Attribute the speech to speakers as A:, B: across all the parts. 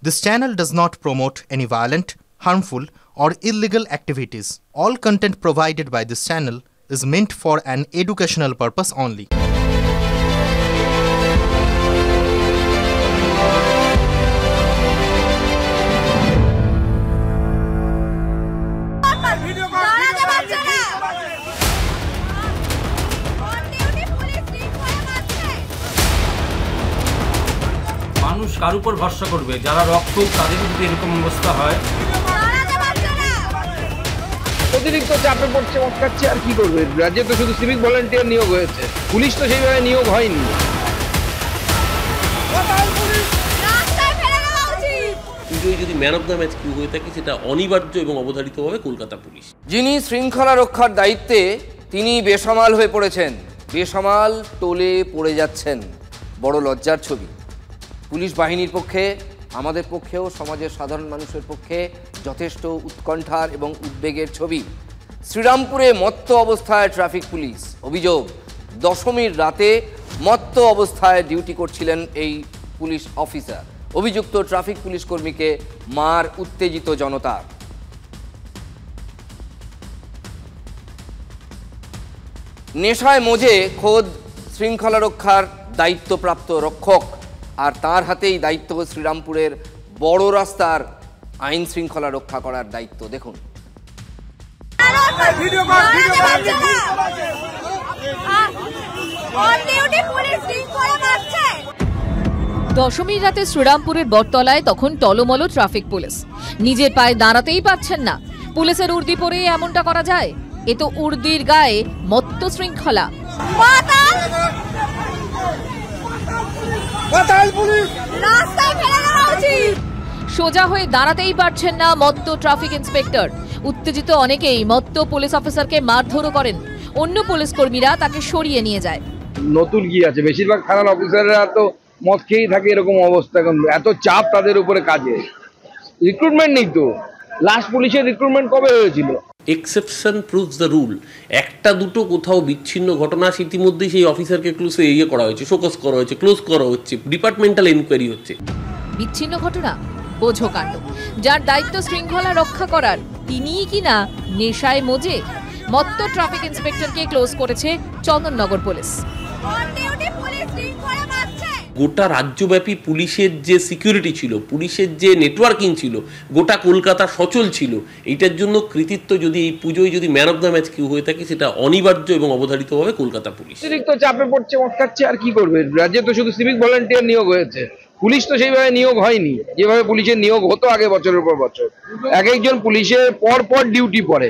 A: This channel does not promote any violent, harmful, or illegal activities. All content provided by this channel is meant for an educational purpose only.
B: মানুষ কার উপর ভরসা করবে? যারা রক্ষক তাদের যদি এরকম অবস্থা হয়,
C: অতিরিক্ত চাপে পড়ছে, মটকাচ্ছে, আর কি করবে? রাজ্যে তো শুধু সিভিক ভলান্টিয়ার নিয়োগ হয়েছে, পুলিশ তো সেইভাবে নিয়োগ হয়নি।
D: পুজোয় যদি ম্যান অফ দ্য ম্যাচ কেউ হয়ে থাকে সেটা অনিবার্য এবং অবধারিতভাবে কলকাতা পুলিশ।
E: যিনি শৃঙ্খলা রক্ষার দায়িত্বে তিনি বেসামাল হয়ে পড়েছেন, বেসামাল টোলে পড়ে যাচ্ছেন। বড় লজ্জার ছবি। পুলিশ বাহিনীর পক্ষে, আমাদের পক্ষেও, সমাজের সাধারণ মানুষের পক্ষে যথেষ্ট উৎকণ্ঠার এবং উদ্বেগের ছবি। শ্রীরামপুরে মত্ত অবস্থায় ট্রাফিক পুলিশ। অভিযোগ, দশমীর রাতে মত্ত অবস্থায় ডিউটি করছিলেন এই পুলিশ অফিসার। অভিযুক্ত ট্রাফিক পুলিশ কর্মীকে মার উত্তেজিত জনতা। নেশায় মজে খোদ শৃঙ্খলা রক্ষার দায়িত্বপ্রাপ্ত রক্ষক, আর তার হাতেই দায়িত্ব শ্রীরামপুরের বড় রাস্তার আইন শৃঙ্খলা রক্ষা করার দায়িত্ব। দেখুন,
F: দশমীর রাতে শ্রীরামপুরের বটতলায় তখন টলমল ট্রাফিক পুলিশ। নিজের পায়ে দাঁড়াতেই পারছেন না। পুলিশের উর্দি পরে এমনটা করা যায়? এ তো উর্দির গায়ে মত্ত শৃঙ্খলা। সোজা হয়ে দাঁড়াতেই পারছেন না মত্ত ট্রাফিক ইন্সপেক্টর। উত্তেজিত অনেকেই মত্ত পুলিশ অফিসারকে মারধরও করেন। অন্য পুলিশ কর্মীরা তাকে সরিয়ে নিয়ে যায়।
C: নতুন কি আছে, বেশিরভাগ থানার অফিসাররা তো মদ খেয়েই থাকে, এরকম অবস্থা। এখন এত চাপ তাদের উপরে কাজে, রিক্রুটমেন্ট নেই তো। লাস্ট পুলিশের রিক্রুটমেন্ট কবে হয়েছিল?
D: Exception proves the rule. একটা দুটো কোথাও বিচ্ছিন্ন ঘটনা ইতিমধ্যেই সেই অফিসারকে ক্লোজে করা হয়েছে, শোকজ করা হয়েছে, ক্লোজ করা হচ্ছে, ডিপার্টমেন্টাল এনকোয়ারি হচ্ছে।
F: বিচ্ছিন্ন ঘটনা, বোঝো কাণ্ড। যার দায়িত্ব শৃঙ্খলা রক্ষা করার, তিনিই কিনা নেশায় মজে। মত্ত ট্রাফিক ইন্সপেক্টরকে ক্লোজ করেছে চন্দননগর পুলিশ।
D: গোটা রাজ্যব্যাপী পুলিশের যে সিকিউরিটি ছিল, পুলিশের যে নেটওয়ার্কিং ছিল, গোটা কলকাতা সচল ছিল। এইটার জন্য কৃতিত্ব যদি এই পুজোয় যদি ম্যান অফ দ্য ম্যাচ কেউ হয়ে থাকে সেটা অনিবার্য এবং অবধারিতভাবে কলকাতা পুলিশ।
C: অতিরিক্ত চাপে পড়ছে, মটকাচ্ছে, আর কি করবে? রাজ্যে তো শুধু সিভিক ভলান্টিয়ার নিয়োগ হয়েছে, পুলিশ তো সেইভাবে নিয়োগ হয়নি যেভাবে পুলিশের নিয়োগ হতো আগে, বছরের পর বছর। এক একজন পুলিশের পর পর ডিউটি পড়ে,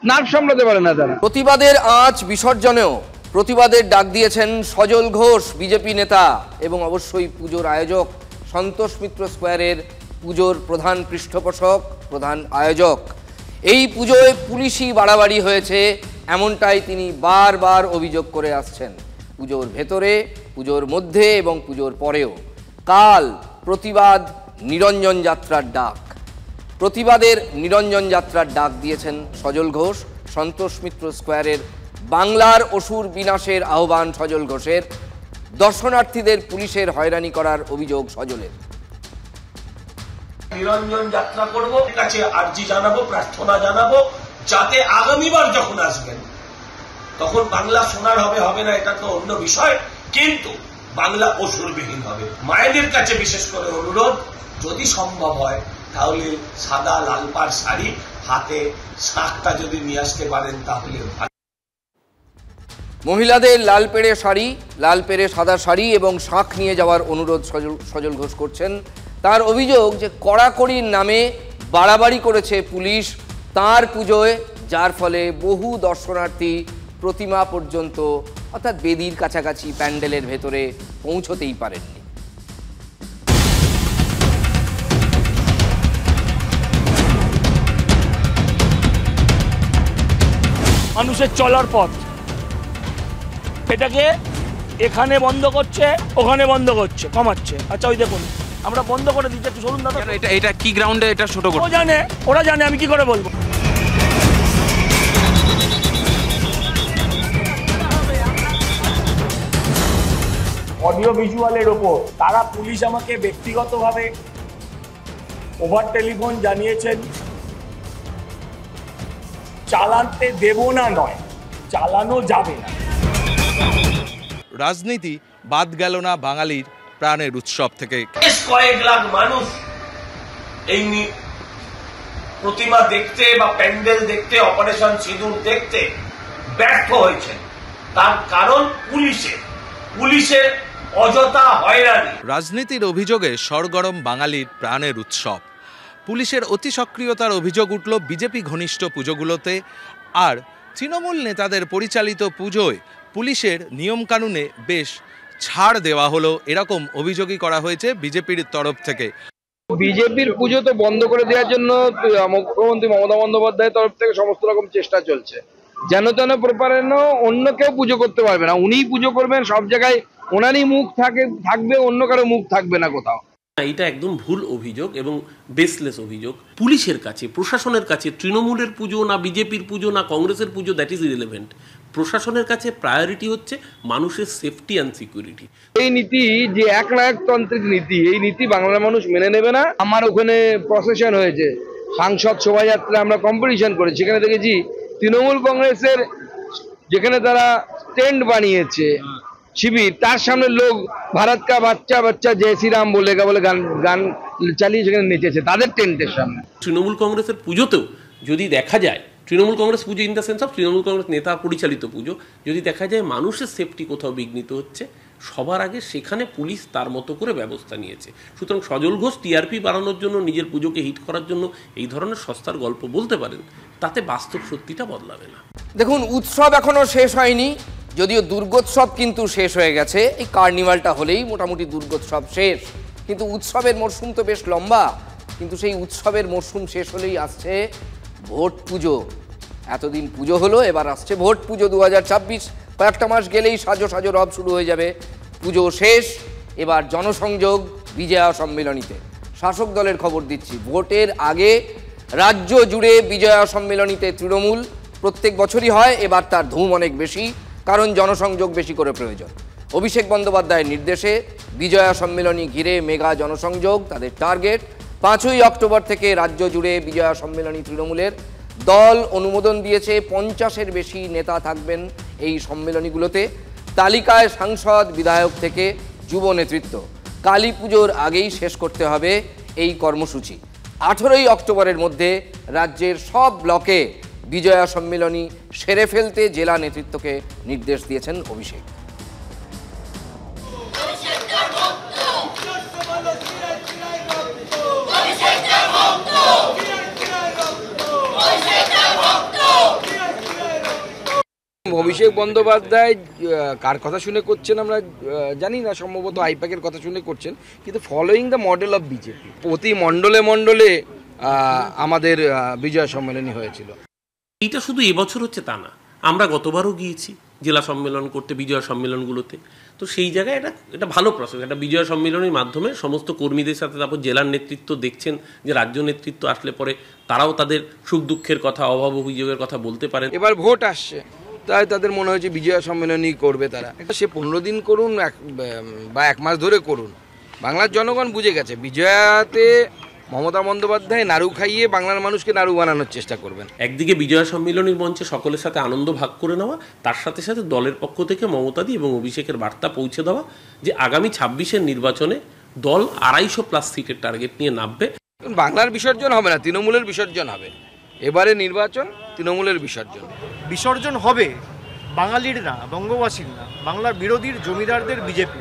C: নার্ভ সামলাতে পারে না তারা।
E: প্রতিবাদের আঁচ বিসর্জনেও প্রতিবাদের ডাক দিয়েছেন সজল ঘোষ, বিজেপি নেতা এবং অবশ্যই পুজোর আয়োজক, সন্তোষ মিত্র স্কোয়ারের পুজোর প্রধান পৃষ্ঠপোষক, প্রধান আয়োজক। এই পুজোয় পুলিশি বাড়াবাড়ি হয়েছে, এমনটাই তিনি বারবার অভিযোগ করে আসছেন। পুজোর ভেতরে, পুজোর মধ্যে এবং পুজোর পরেও। কাল প্রতিবাদ নিরঞ্জন যাত্রার ডাক। প্রতিবাদের নিরঞ্জন যাত্রার ডাক দিয়েছেন সজল ঘোষ। সন্তোষ মিত্র স্কোয়ারের বাংলার অসুর বিনাশের আহ্বান সজল ঘোষের। দর্শনার্থীদের পুলিশের হয়রানি করার অভিযোগ সজলের।
G: নিরঞ্জন যাত্রা করব, কাছে আর্জি জানাবো, প্রার্থনা জানাবো, যাতে আগামীবার যখন আসবেন তখন বাংলা সোনার হবে, হবে না এটা তো অন্য বিষয়, কিন্তু বাংলা অসুরবিহীন হবে। মায়েদের কাছে বিশেষ করে অনুরোধ, যদি সম্ভব হয় তাহলে সাদা লাল পাড় শাড়ি, হাতে শাঁখটা যদি নিয়ে আসতে পারেন তাহলে।
E: মহিলাদের লাল পেড়ে শাড়ি, লাল পেড়ে সাদা শাড়ি এবং শাঁখ নিয়ে যাওয়ার অনুরোধ সজল ঘোষ করছেন। তার অভিযোগ যে কড়াকড়ির নামে বাড়াবাড়ি করেছে পুলিশ তার পুজোয়, যার ফলে বহু দর্শনার্থী প্রতিমা পর্যন্ত, অর্থাৎ বেদির কাছাকাছি প্যান্ডেলের ভেতরে পৌঁছতেই পারেননি।
H: মানুষের চলার পথ, এটাকে এখানে বন্ধ করছে, ওখানে বন্ধ করছে, কমাচ্ছে। আচ্ছা ওই দেখুন, আমরা বন্ধ করে দিচ্ছি, একটু চলুন দাদা।
B: এটা কি গ্রাউন্ডে এটা ছোট করে?
H: ওরা জানে, আমি কি করে বলবো? অডিও ভিজুয়ালের ওপর তারা পুলিশ আমাকে ব্যক্তিগতভাবে ওভার টেলিফোন জানিয়েছেন চালাতে দেব না, নয় চালানো যাবে না।
I: রাজনীতি বাদ গেল না বাঙালির প্রাণের উৎসব থেকে।
G: বেশ কয়েক লাখ মানুষ এই প্রতিমা দেখতে বা প্যান্ডেল দেখতে, অপারেশন সিঁদুর দেখতে ব্যর্থ হয়েছে। তার কারণ পুলিশের অযথা হয়রানি।
I: রাজনীতির অভিযোগে সরগরম বাঙালির প্রাণের উৎসব। পুলিশের অতি সক্রিয়তার অভিযোগ উঠল বিজেপি ঘনিষ্ঠ পুজোগুলোতে, আর তৃণমূল নেতাদের পরিচালিত পুজোয় পুলিশের নিয়মকানুনে বেশ ছাড় দেওয়া হলো, এরকম অভিযোগই করা হয়েছে বিজেপির তরফ থেকে।
C: বিজেপির পুজো তো বন্ধ করে দেওয়ার জন্য মুখ্যমন্ত্রী মমতা বন্দ্যোপাধ্যায়ের তরফ থেকে সমস্ত রকম চেষ্টা চলছে। যেন তেন প্রকারেণ অন্য কেউ পুজো করতে পারবে না, উনিই পুজো করবেন, সব জায়গায় ওনারই মুখ থাকবে, অন্য কারো মুখ থাকবে না কোথাও।
D: এটা একদম ভুল অভিযোগ এবং বেসলেস অভিযোগ। পুলিশের কাছে, প্রশাসনের কাছে তৃণমূলের পুজো না বিজেপির পুজো না কংগ্রেসের পুজো, দ্যাট ইজ ইরেলেভেন্ট। প্রশাসনের কাছে প্রায়োরিটি হচ্ছে মানুষের সেফটি অ্যান্ড সিকিউরিটি।
C: এই নীতি যে একনায়কতান্ত্রিক নীতি, এই নীতি বাংলার মানুষ মেনে নেবে না। আমার ওখানে প্রসেশন হয়েছে, সাংসদ শোভাযাত্রা আমরা কম্পিটিশন করেছি, সেখানে দেখেছি তৃণমূল কংগ্রেসের যেখানে তারা টেন্ট বানিয়েছে শিবির, তার সামনে লোক ভারত কা বাচ্চা বাচ্চা জয় শ্রীরাম বলে গান চালিয়ে সেখানে নেচেছে তাদের টেন্টের সামনে।
D: তৃণমূল কংগ্রেসের পুজোতেও যদি দেখা যায়, তৃণমূল কংগ্রেস পুজো in the sense of Trinamool Congress নেতা পরিচালিত পুজো, যদি দেখা যায় মানুষের সেফটি কোথাও বিঘ্নিত হচ্ছে, সবার আগে সেখানে পুলিশ তার মতো করে ব্যবস্থা নিয়েছে। সুতরাং সজল ঘোষ টিআরপি বাড়ানোর জন্য, নিজের পুজোকে হিট করার জন্য এই ধরনের সস্তার গল্প বলতে পারেন, তাতে বাস্তব সত্যিটা বদলাবে না।
E: দেখুন, উৎসব এখনো শেষ হয়নি, যদিও দুর্গোৎসব কিন্তু শেষ হয়ে গেছে। এই কার্নিভালটা হলেই মোটামুটি দুর্গোৎসব শেষ, কিন্তু উৎসবের মরশুম তো বেশ লম্বা। কিন্তু সেই উৎসবের মরশুম শেষ হলেই আসছে ভোট পুজো। এতদিন পুজো হলো, এবার আসছে ভোট পুজো 2026। কয়েকটা মাস গেলেই সাজো সাজো রব শুরু হয়ে যাবে। পুজো শেষ, এবার জনসংযোগ বিজয়া সম্মেলনীতে। শাসক দলের খবর দিচ্ছি, ভোটের আগে রাজ্য জুড়ে বিজয়া সম্মেলনীতে তৃণমূল প্রত্যেক বছরই হয়, এবার তার ধুম অনেক বেশি, কারণ জনসংযোগ বেশি করে প্রয়োজন। অভিষেক বন্দ্যোপাধ্যায়ের নির্দেশে বিজয়া সম্মেলনী ঘিরে মেগা জনসংযোগ তাদের টার্গেট। 5ই অক্টোবর থেকে রাজ্য জুড়ে বিজয়া সম্মেলনী তৃণমূলের। দল অনুমোদন দিয়েছে, 50-এর বেশি নেতা থাকবেন এই সম্মেলনীগুলোতে। তালিকায় সাংসদ, বিধায়ক থেকে যুব নেতৃত্ব। কালী পুজোর আগেই শেষ করতে হবে এই কর্মসূচি। 18ই অক্টোবরের মধ্যে রাজ্যের সব ব্লকে বিজয়া সম্মেলনী সেরে ফেলতে জেলা নেতৃত্বকে নির্দেশ দিয়েছেন অভিষেক।
C: অভিষেক বন্দ্যোপাধ্যায় কার কথা শুনে করছেন আমরা জানি না, সম্ভবত আইপ্যাকের কথা শুনে করছেন, কিন্তু following the model of BJP. প্রতি মণ্ডলে মণ্ডলে আমাদের বিজয়া সম্মেলনী হয়েছিল।
D: এইটা শুধু এবছর হচ্ছে তা না, আমরা গতবারও গিয়েছি জেলা সম্মেলন করতে, বিজয়া সম্মেলনগুলোতে। তো সেই জায়গায় এটা ভালো প্রসেস। একটা বিজয়া সম্মেলনের মাধ্যমে সমস্ত কর্মীদের সাথে তারপর জেলার নেতৃত্ব দেখছেন যে রাজ্য নেতৃত্ব আসলে পরে তারাও তাদের সুখ দুঃখের কথা, অভাব অভিযোগের কথা বলতে পারেন।
C: এবার ভোট আসছে, তাই তাদের মনে হয়েছে বিজয়া সম্মেলনী করবে তারা। সে 15 দিন করুন বা 1 মাস ধরে করুন, বাংলার জনগণ বুঝে গেছে বিজয়াতে মমতা বন্দ্যোপাধ্যায় নাড়ু খাইয়ে বাংলার মানুষকে নাড়ু বানানোর চেষ্টা করবেন।
D: একদিকে বিজয়া সম্মেলনের মঞ্চে সকলের সাথে আনন্দ ভাগ করে নেওয়া, তার সাথে সাথে দলের পক্ষ থেকে মমতাদি এবং অভিষেকের বার্তা পৌঁছে দেওয়া যে আগামী 26-এর নির্বাচনে দল 250+ সিটের টার্গেট নিয়ে নামবে।
C: বাংলার বিসর্জন হবে না, তৃণমূলের বিসর্জন হবে। এবারে নির্বাচন তৃণমূলের বিসর্জন
J: হবে, বাঙালির না, বঙ্গবাসীর না, বাংলার বিরোধীর জমিদারদের বিজেপি।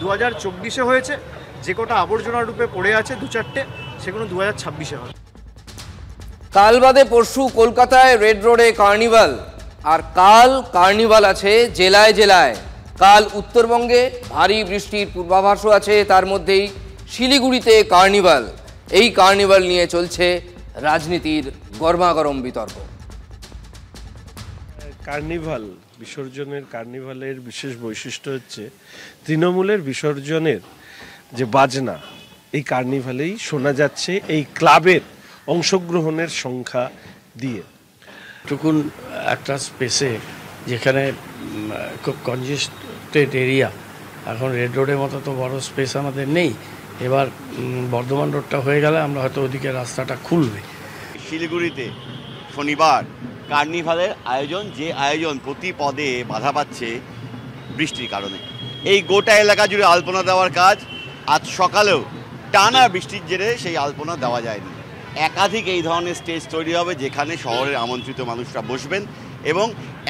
J: 2024-এ হয়েছে, যে কটা আবর্জনার রূপে পড়ে আছে 2-4টে, সেগুলো 2026-এ হবে।
E: কাল বাদে পরশু কলকাতায় রেড রোডে কার্নিভাল, আর কাল কার্নিভাল আছে জেলায় জেলায়। কাল উত্তরবঙ্গে ভারী বৃষ্টির পূর্বাভাসও আছে, তার মধ্যেই শিলিগুড়িতে কার্নিভাল। এই কার্নিভাল নিয়ে চলছে রাজনীতির গরমাগরম বিতর্ক।
K: কার্নিভালের বিশেষ বৈশিষ্ট্য হচ্ছে তৃণমূলের বিসর্জনের যে বাজনা এই কার্নিভালেই শোনা যাচ্ছে, এই ক্লাবের অংশগ্রহণের সংখ্যা দিয়ে।
L: টুকুন একটা স্পেসে যেখানে খুব কনজেস্টেড এরিয়া, এখন রেড রোডের মতো তো বড় স্পেস আমাদের নেই, এবার বর্ধমান রোডটা হয়ে গেলে আমরা হয়তো ওদিকে রাস্তাটা খুলবে।
M: শিলিগুড়িতে শনিবার কার্নিভালের আয়োজন, যে আয়োজন প্রতি পদে বাধা পাচ্ছে বৃষ্টির কারণে। এই গোটা এলাকা জুড়ে আলপনা দেওয়ার কাজ আজ সকালেও টানা বৃষ্টির জেরে সেই আলপনা দেওয়া যায়নি। একাধিক এই ধরনের স্টেজ তৈরি হবে যেখানে শহরের আমন্ত্রিত মানুষরা বসবেন এবং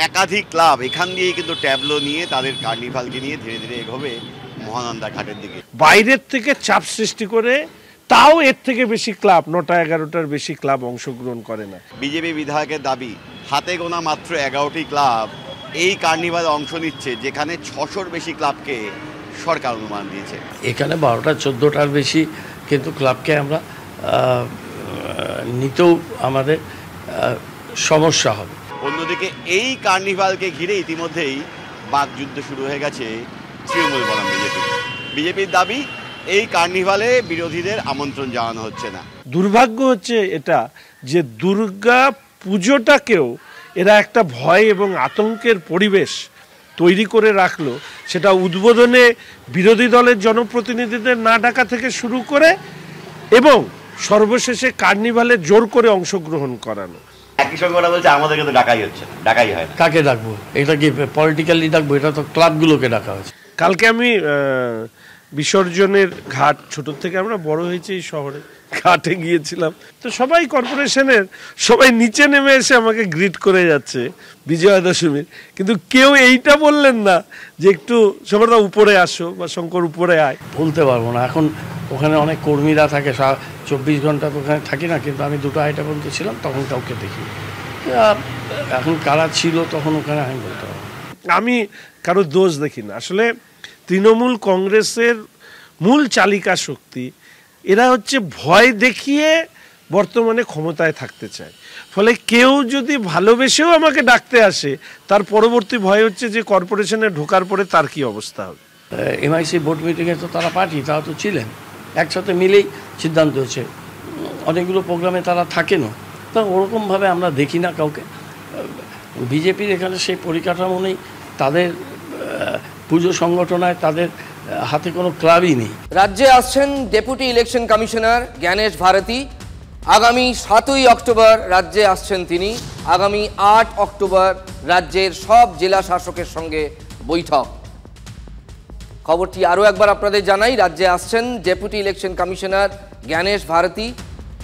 M: একাধিক ক্লাব এখান দিয়েই কিন্তু ট্যাবলো নিয়ে তাদের কার্নিভালকে নিয়ে ধীরে ধীরে এগোবে মহানন্দা ঘাটের দিকে।
K: বাইরের থেকে চাপ সৃষ্টি করে, তাও এর থেকে বেশি ক্লাব, 9টা-11টার বেশি ক্লাব অংশগ্রহণ করে না।
M: বিজেপি বিধায়কের দাবি, হাতে গোনা মাত্র 11টি ক্লাব এই কার্নিভালে অংশ নিচ্ছে, যেখানে 600-র বেশি ক্লাবকে সরকার অনুমান দিয়েছে।
L: এখানে 12টা-14টার বেশি কিন্তু ক্লাবকে আমরা নিতেও আমাদের সমস্যা হবে।
M: অন্যদিকে এই কার্নিভালকে ঘিরে ইতিমধ্যেই বাকযুদ্ধ শুরু হয়ে গেছে তৃণমূল বনাম বিজেপির দাবি এই কার্নিভালে বিরোধীদের আমন্ত্রণ জানানো হচ্ছে না।
K: দুর্ভাগ্য হচ্ছে এটা যে দুর্গা পুজোটাকেও এরা একটা ভয় এবং আতঙ্কের পরিবেশ তৈরি করে রাখলো, সেটা উদ্বোধনে বিরোধী দলের জনপ্রতিনিধিদের না ডাকা থেকে শুরু করে এবং সর্বশেষে কার্নিভালে জোর করে অংশগ্রহণ করানো।
M: একই সঙ্গে ওরা বলছে আমাদেরকে তো ডাকাই হচ্ছে না, ডাকাই হয় না।
L: কাকে ডাকবো? এটা কি পলিটিক্যালি ডাকবো? এটা তো ক্লাবগুলোকে ডাকা হয়েছে।
K: কালকে আমি বিসর্জনের ঘাট, ছোট থেকে আমরা বড় হয়েছি এই শহরে, ঘাটে গিয়েছিলাম, তো সবাই কর্পোরেশনের সবাই নিচে নেমে এসে আমাকে গ্রিট করে যাচ্ছে বিজয়া দশমীর, কিন্তু কেউ এইটা বললেন না যে একটু শঙ্করদা উপরে আসো বা শঙ্কর উপরে আয়।
L: বলতে পারবো না, এখন ওখানে অনেক কর্মীরা থাকে, 24 ঘন্টা তো ওখানে থাকি না, কিন্তু আমি 2টা আইটা পর্যন্ত ছিলাম, তখন কাউকে দেখি। এখন কারা ছিল তখন ওখানে আমি বলতে পারবো।
K: আমি কারো দোষ দেখি না। আসলে তৃণমূল কংগ্রেসের মূল চালিকা শক্তি, এরা হচ্ছে ভয় দেখিয়ে বর্তমানে ক্ষমতায় থাকতে চায়। ফলে কেউ যদি ভালোবেসেও আমাকে ডাকতে আসে, তার পরবর্তী ভয় হচ্ছে যে কর্পোরেশনে ঢোকার পরে তার কি অবস্থা হবে।
L: এমআইসি বোর্ড মিটিংয়ে তো তারা পার্টি, তারা তো ছিলেন, একসাথে মিলেই সিদ্ধান্ত হচ্ছে। অনেকগুলো প্রোগ্রামে তারা থাকেনও, তো ওরকমভাবে আমরা দেখি না কাউকে। বিজেপির এখানে সেই পরিকাঠামো নেই, তাদের পুজো সংগঠনায় তাদের হাতে কোনো ক্লাবই নেই।
E: রাজ্যে আসছেন deputy election commissioner Gyanesh Bharti. আগামী 7ই অক্টোবর রাজ্যে আসছেন তিনি। আগামী 8 অক্টোবর রাজ্যের সব জেলা শাসকের সঙ্গে বৈঠক। খবরটি আরও একবার আপনাদের জানাই, রাজ্যে আসছেন deputy election commissioner Gyanesh Bharti.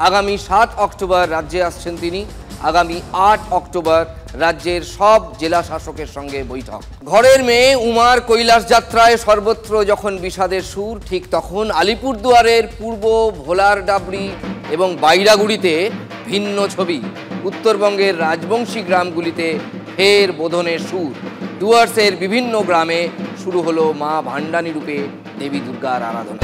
E: আগামী 7 অক্টোবর রাজ্যে আসছেন তিনি। আগামী 8 অক্টোবর রাজ্যের সব জেলা শাসকের সঙ্গে বৈঠক। ঘরের মেয়ে উমার কৈলাস যাত্রায় সর্বত্র যখন বিষাদের সুর, ঠিক তখন আলিপুরদুয়ারের পূর্ব ভোলার ডাবরি এবং বাইরাগুড়িতে ভিন্ন ছবি। উত্তরবঙ্গের রাজবংশী গ্রামগুলিতে ফের বোধনের সুর। ডুয়ার্সের বিভিন্ন গ্রামে শুরু হলো মা ভান্ডানী রূপে দেবী দুর্গার আরাধনা।